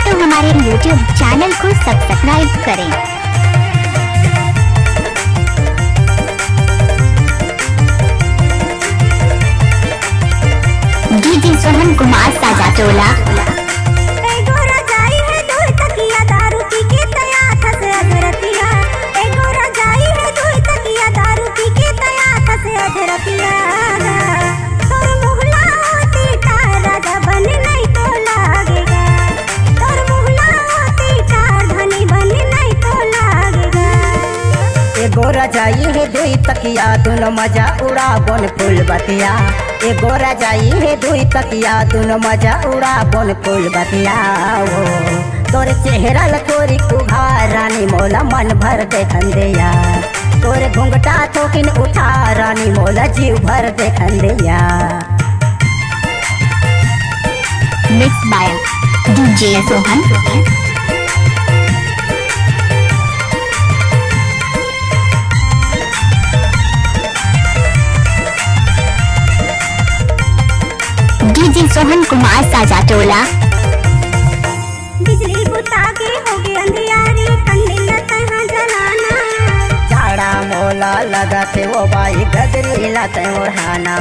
तो हमारे YouTube channel को सब्सक्राइब करें। डीजे सोहन कुमार साजा टोला। गोरा जाई है दुई तकिया दोनों मजा उड़ा बोन फूल बतिया। ए गोरा जाई है दुई तकिया दोनों मजा उड़ा बोन फूल बतिया। वो तोरे चेहरा लकोरी उघार रानी मोला मन भर देखन दिया। तोरे घुंघटा थोकिन उठा रानी मोला जीव भर देखन दिया। Mix by DJ Sohan. DJ Sohan Kumar Saja Tola. बिजली बुता के हो गई अंधियारी कंदिल तहाँ जलाना। झाड़ा मोला लगा थे वो बाई गदरी लाते ओढ़ाना।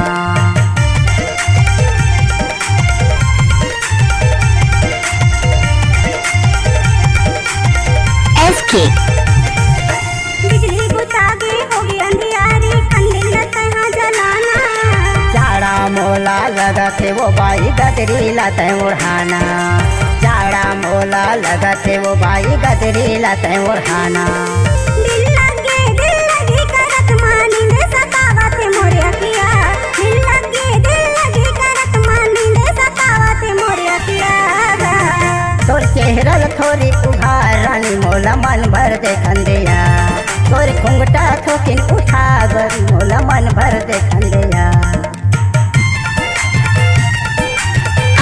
एसके बिजली बुता के हो गई अंधियारी कंदिल तहाँ जलाना। झाड़ा मोला लगा थे वो बाई गदरी लाते ओढ़ाना। झाड़ा मोला लगा थे वो बाई गदरी लाते ओढ़ाना। दिल लगे करत मानी दे सतावा थे मोरे अखिया। दिल लगे करत मानी दे सतावा थे मोरे अखिया। तोर चेहरा थोड़ी उघार रानी मोला मन भर देखन दिया। तोर घुंघटा थोकिन उठा गर मोला मन भर देखन दिया।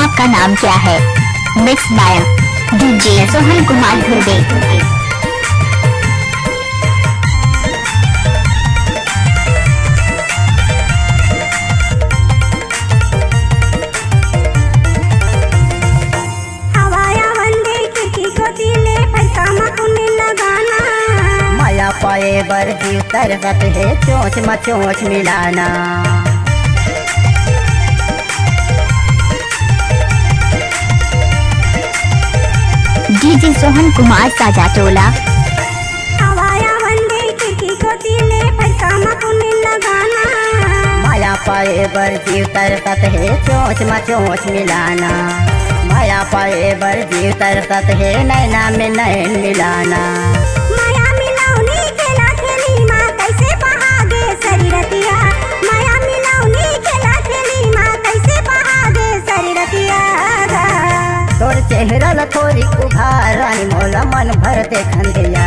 आपका नाम क्या है? Mix by DJ Sohan Kumar Dhurve. हवाया वंदे खिड़की को दिले फरकामा कुने लगाना। माया पाए बर जीव तरसत है चोंच मचोंच मिलाना। डीजे सोहन कुमार साजा टोला। हवाया वंदे खिड़की को दिले फरकामा कुने लगाना। माया पाए बर जीव तरसत है चोंच मचोंच मिलाना। माया पाए बर जीव तरसत है नैना में नैन मिलाना। माया मिलाऊनी खेला खेली माँ कैसे बहागे शरीरतिया। माया मिलाऊनी खेला खेली माँ कैसे बहागे शरीरतिया। तोर चेहरा थोड़ी उघार रानी मोला मन भर देखन दिया।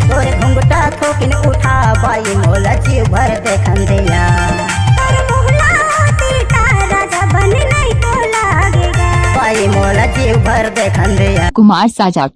तोर घुंघटा थोकिन उठा बाई मोला जीव भर देखन दिया। तोर मुहला होती राजा बन नहीं तो लागेगा। बाई मोला जीव भर देखन दिया। कुमार साजा